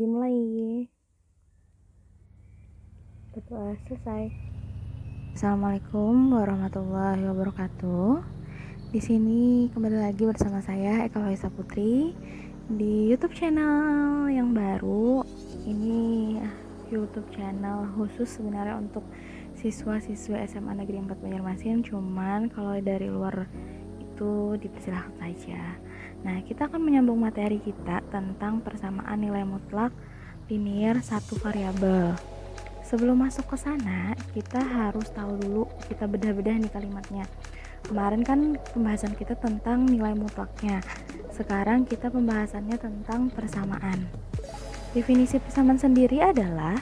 Dimulai. Berdoa selesai. Assalamualaikum warahmatullahi wabarakatuh. Di sini kembali lagi bersama saya Eka Faisa Putri di YouTube channel yang baru. Ini YouTube channel khusus sebenarnya untuk siswa-siswa SMA Negeri 4 Banjarmasin. Cuman kalau dari luar itu dipersilahkan saja. Nah, kita akan menyambung materi kita tentang persamaan nilai mutlak linear satu variabel. Sebelum masuk ke sana, kita harus tahu dulu, kita bedah-bedah nih kalimatnya. Kemarin kan pembahasan kita tentang nilai mutlaknya. Sekarang kita pembahasannya tentang persamaan. Definisi persamaan sendiri adalah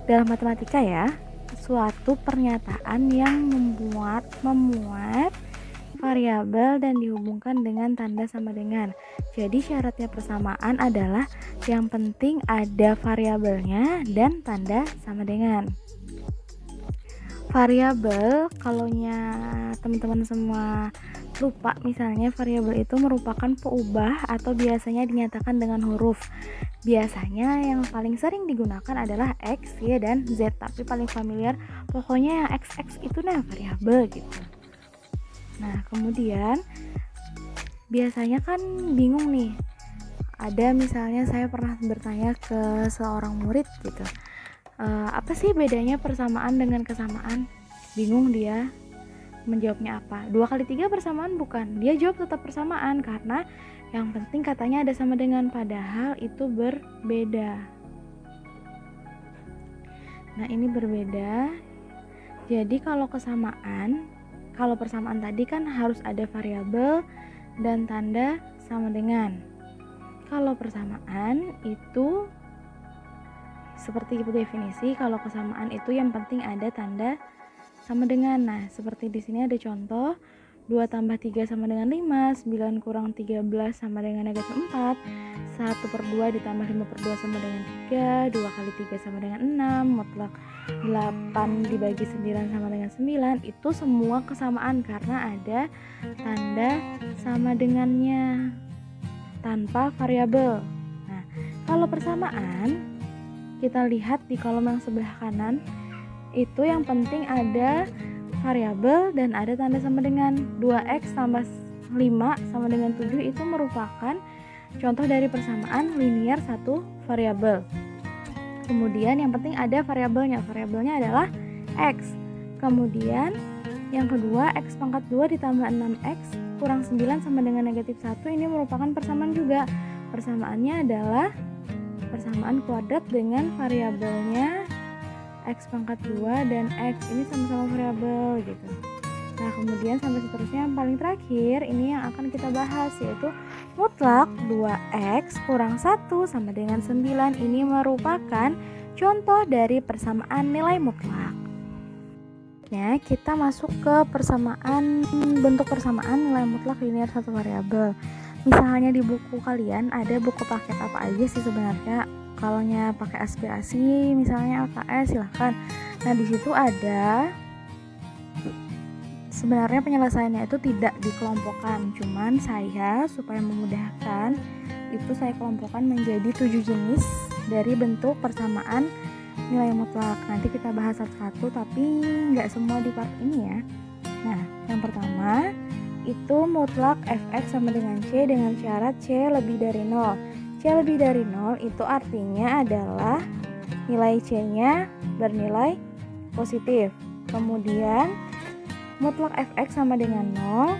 dalam matematika ya, suatu pernyataan yang memuat variabel dan dihubungkan dengan tanda sama dengan. Jadi syaratnya persamaan adalah yang penting ada variabelnya dan tanda sama dengan. Variabel, kalaunya teman-teman semua lupa, misalnya variabel itu merupakan peubah atau biasanya dinyatakan dengan huruf. Biasanya yang paling sering digunakan adalah X, Y, dan Z, tapi paling familiar pokoknya yang XX itu variabel gitu. Nah, kemudian biasanya kan bingung nih. Ada misalnya saya pernah bertanya ke seorang murid gitu. Apa sih bedanya persamaan dengan kesamaan? Bingung dia menjawabnya apa. 2 kali 3 persamaan bukan. Dia jawab tetap persamaan karena yang penting katanya ada sama dengan, padahal itu berbeda. Nah, ini berbeda. Jadi kalau persamaan tadi kan harus ada variabel dan tanda sama dengan. Kalau persamaan itu seperti definisi, kalau kesamaan itu yang penting ada tanda sama dengan. Nah, seperti di sini ada contoh 2 tambah 3 sama dengan 5, 9 kurang 13 sama dengan negatif 4, 1/2 ditambah 5/2 sama dengan 3, 2 kali 3 sama dengan 6, mutlak 8 dibagi 9 sama dengan 9. Itu semua kesamaan karena ada tanda sama dengannya tanpa variabel. Nah, kalau persamaan kita lihat di kolom yang sebelah kanan, itu yang penting ada variabel dan ada tanda sama dengan. 2x tambah 5 sama dengan 7 itu merupakan contoh dari persamaan linear satu variabel. Kemudian yang penting ada variabelnya adalah x. Kemudian yang kedua, x pangkat 2 ditambah 6x kurang 9 sama dengan negatif 1, ini merupakan persamaan juga. Persamaannya adalah persamaan kuadrat dengan variabelnya x pangkat 2 dan x, ini sama-sama variabel gitu. Nah, kemudian sampai seterusnya yang paling terakhir ini yang akan kita bahas, yaitu mutlak 2x kurang 1 sama dengan 9. Ini merupakan contoh dari persamaan nilai mutlak. Nah, kita masuk ke bentuk persamaan nilai mutlak linear satu variabel. Misalnya di buku kalian ada buku paket apa aja sih sebenarnya? Kalaunya pakai aspirasi misalnya LKS silahkan. Nah, di situ ada sebenarnya penyelesaiannya itu tidak dikelompokkan, cuman saya supaya memudahkan itu saya kelompokkan menjadi 7 jenis dari bentuk persamaan nilai mutlak. Nanti kita bahas satu-satu, tapi nggak semua di part ini ya. Nah, yang pertama itu mutlak fx sama dengan c dengan syarat c lebih dari 0. C lebih dari 0 itu artinya adalah nilai c-nya bernilai positif. Kemudian mutlak fx sama dengan 0.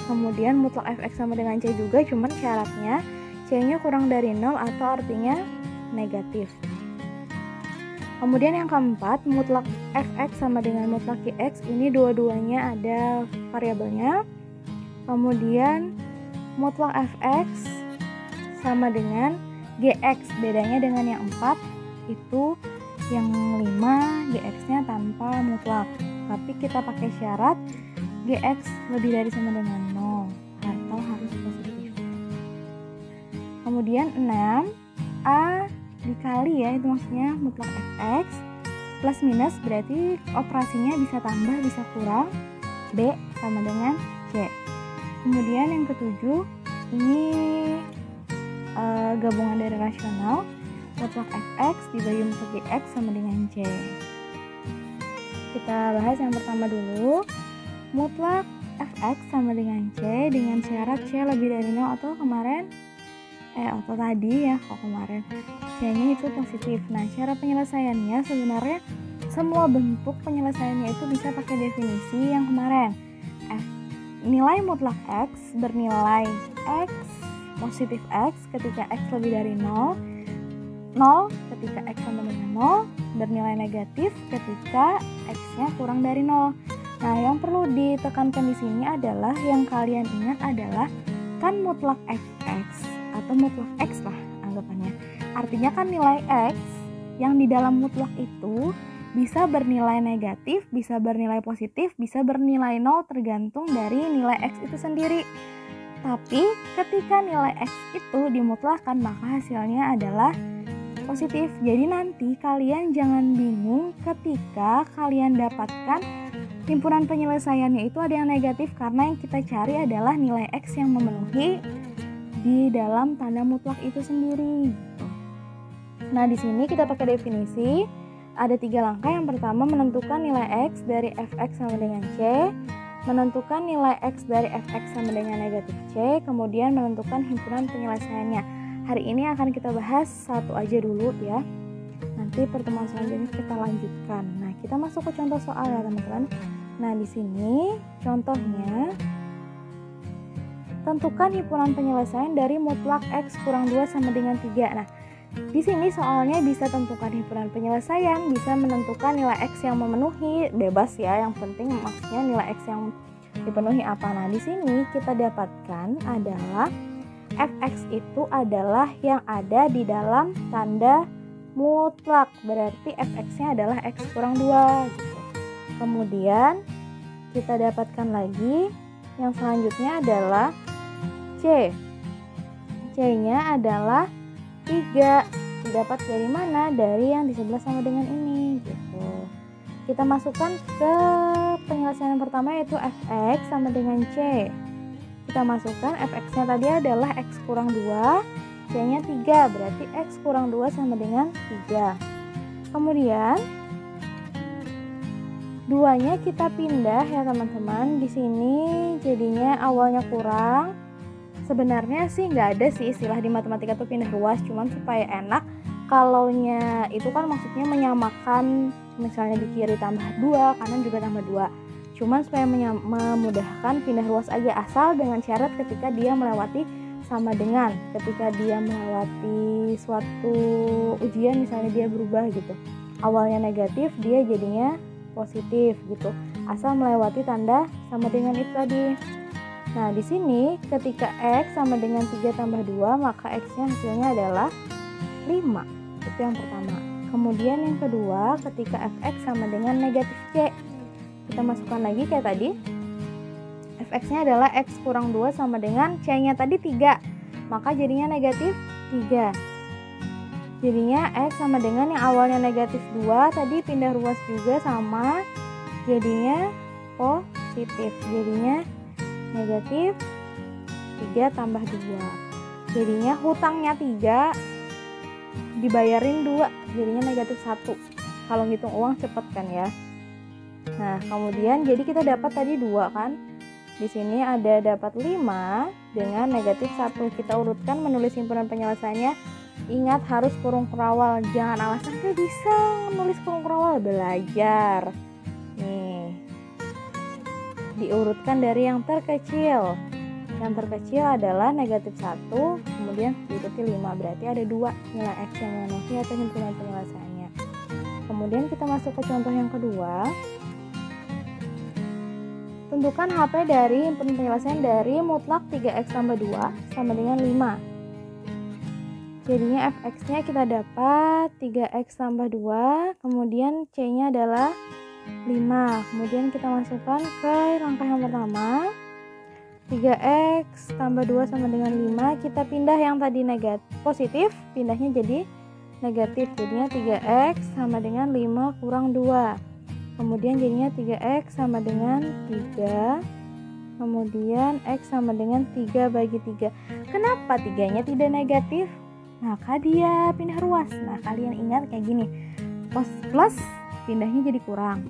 Kemudian mutlak fx sama dengan c juga, cuman syaratnya c-nya kurang dari 0 atau artinya negatif. Kemudian yang keempat, mutlak fx sama dengan mutlak qx, ini dua-duanya ada variabelnya. Kemudian mutlak fx sama dengan gx, bedanya dengan yang 4 itu yang 5 gx-nya tanpa mutlak, tapi kita pakai syarat gx lebih dari sama dengan 0 atau harus positif. Kemudian 6 a dikali ya, itu maksudnya mutlak fx plus minus berarti operasinya bisa tambah bisa kurang, b sama dengan c. Kemudian yang ketujuh ini gabungan dari rasional, mutlak fx dibagi mutlak dx sama dengan c. Kita bahas yang pertama dulu. Mutlak fx sama dengan c dengan syarat c lebih dari 0 atau kemarin atau tadi ya, kemarin c-nya itu positif. Nah, cara penyelesaiannya sebenarnya semua bentuk penyelesaiannya itu bisa pakai definisi yang kemarin. Nilai mutlak x bernilai x positif x ketika x lebih dari 0, 0 ketika x sama dengan 0, bernilai negatif ketika x-nya kurang dari 0. Nah, yang perlu ditekankan di sini adalah yang kalian ingat adalah kan mutlak fx atau mutlak x lah anggapannya. Artinya kan nilai x yang di dalam mutlak itu bisa bernilai negatif, bisa bernilai positif, bisa bernilai 0 tergantung dari nilai x itu sendiri. Tapi ketika nilai x itu dimutlakkan maka hasilnya adalah positif. Jadi nanti kalian jangan bingung ketika kalian dapatkan himpunan penyelesaiannya itu ada yang negatif, karena yang kita cari adalah nilai x yang memenuhi di dalam tanda mutlak itu sendiri. Nah, di sini kita pakai definisi. Ada 3 langkah. Yang pertama, menentukan nilai x dari fx sama dengan c, menentukan nilai x dari fx sama dengan negatif c, kemudian menentukan himpunan penyelesaiannya. Hari ini akan kita bahas satu aja dulu ya. Nanti pertemuan selanjutnya kita lanjutkan. Nah, kita masuk ke contoh soal ya teman-teman. Nah, di sini contohnya, tentukan himpunan penyelesaian dari mutlak x kurang 2 sama dengan 3. Nah, di sini soalnya bisa tentukan himpunan penyelesaian, bisa menentukan nilai x yang memenuhi, bebas ya. Yang penting maksudnya nilai x yang dipenuhi apa. Nah, di sini kita dapatkan adalah fx itu adalah yang ada di dalam tanda mutlak. Berarti fx-nya adalah x kurang 2 gitu. Kemudian kita dapatkan lagi yang selanjutnya adalah c. C-nya adalah 3. Didapat dari mana? Dari yang di sebelah sama dengan ini gitu. Kita masukkan ke penyelesaian yang pertama yaitu fx sama dengan c. Kita masukkan fx-nya tadi adalah x kurang 2, c-nya 3. Berarti x kurang 2 sama dengan 3. Kemudian 2-nya kita pindah ya teman-teman. Di sini jadinya awalnya kurang. Sebenarnya sih nggak ada sih istilah di matematika tuh pindah ruas, cuman supaya enak. Kalaunya itu kan maksudnya menyamakan, misalnya di kiri tambah 2, kanan juga tambah 2. Cuman supaya memudahkan pindah ruas aja, asal dengan syarat ketika dia melewati sama dengan. Ketika dia melewati suatu ujian misalnya dia berubah gitu. Awalnya negatif, dia jadinya positif gitu. Asal melewati tanda sama dengan itu tadi. Nah, di sini ketika x sama dengan 3 tambah 2, maka x-nya hasilnya adalah 5. Itu yang pertama. Kemudian yang kedua, ketika fx sama dengan negatif c. Kita masukkan lagi kayak tadi. Fx-nya adalah x kurang 2 sama dengan c-nya tadi 3. Maka jadinya negatif 3. Jadinya x sama dengan yang awalnya negatif 2, tadi pindah ruas juga sama. Jadinya positif. Jadinya negatif 3 tambah 2. Jadinya hutangnya 3 dibayarin 2, jadinya negatif 1. Kalau ngitung uang cepet kan ya. Nah, kemudian jadi kita dapat tadi 2 kan. Di sini ada dapat 5 dengan negatif 1. Kita urutkan menulis himpunan penyelesaiannya. Ingat harus kurung kerawal. Jangan alasan gak bisa menulis kurung kerawal, belajar. Nih, diurutkan dari yang terkecil. Yang terkecil adalah negatif 1, kemudian diikuti 5. Berarti ada 2 nilai x yang memenuhi atau himpunan penyelesaiannya. Kemudian kita masuk ke contoh yang kedua. Tentukan HP dari himpunan penyelesaian dari mutlak 3x tambah 2 sama dengan 5. Jadinya fx-nya kita dapat 3x tambah 2, kemudian c-nya adalah 5. Kemudian kita masukkan ke langkah yang pertama. 3x tambah 2 sama dengan 5. Kita pindah yang tadi negatif positif, pindahnya jadi negatif. Jadinya 3x sama dengan 5 kurang 2. Kemudian jadinya 3x sama dengan 3. kemudian X sama dengan 3 bagi 3. Kenapa 3-nya tidak negatif? Maka dia pindah ruas. Nah, kalian ingat kayak gini, plus pindahnya jadi kurang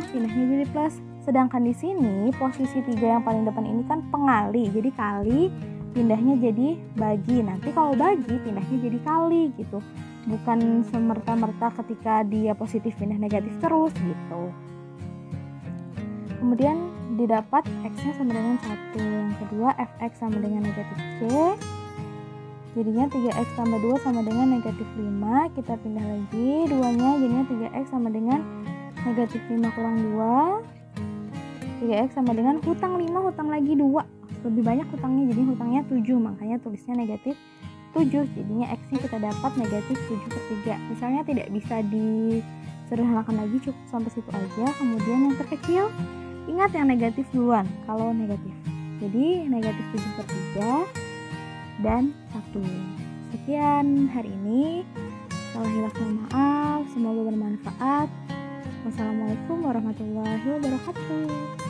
pindahnya jadi plus. Sedangkan di sini posisi 3 yang paling depan ini kan pengali, jadi kali pindahnya jadi bagi. Nanti kalau bagi pindahnya jadi kali gitu, bukan semerta-merta ketika dia positif pindah negatif terus gitu. Kemudian didapat X-nya sama dengan 1. Yang kedua fx sama dengan negatif C, jadinya 3x tambah 2 sama dengan negatif 5. Kita pindah lagi 2-nya, jadinya 3x sama dengan negatif 5 kurang 2. 3x sama dengan hutang 5, hutang lagi 2. Lebih banyak hutangnya, jadi hutangnya 7, makanya tulisnya negatif 7. Jadinya x-nya kita dapat negatif 7/3. Misalnya tidak bisa disederhanakan lagi, cukup sampai situ aja. Kemudian yang terkecil, ingat yang negatif duluan kalau negatif. Jadi negatif 7/3 dan 1. Sekian hari ini. Salah hilaf mohon maaf. Semoga bermanfaat. Wassalamualaikum warahmatullahi wabarakatuh.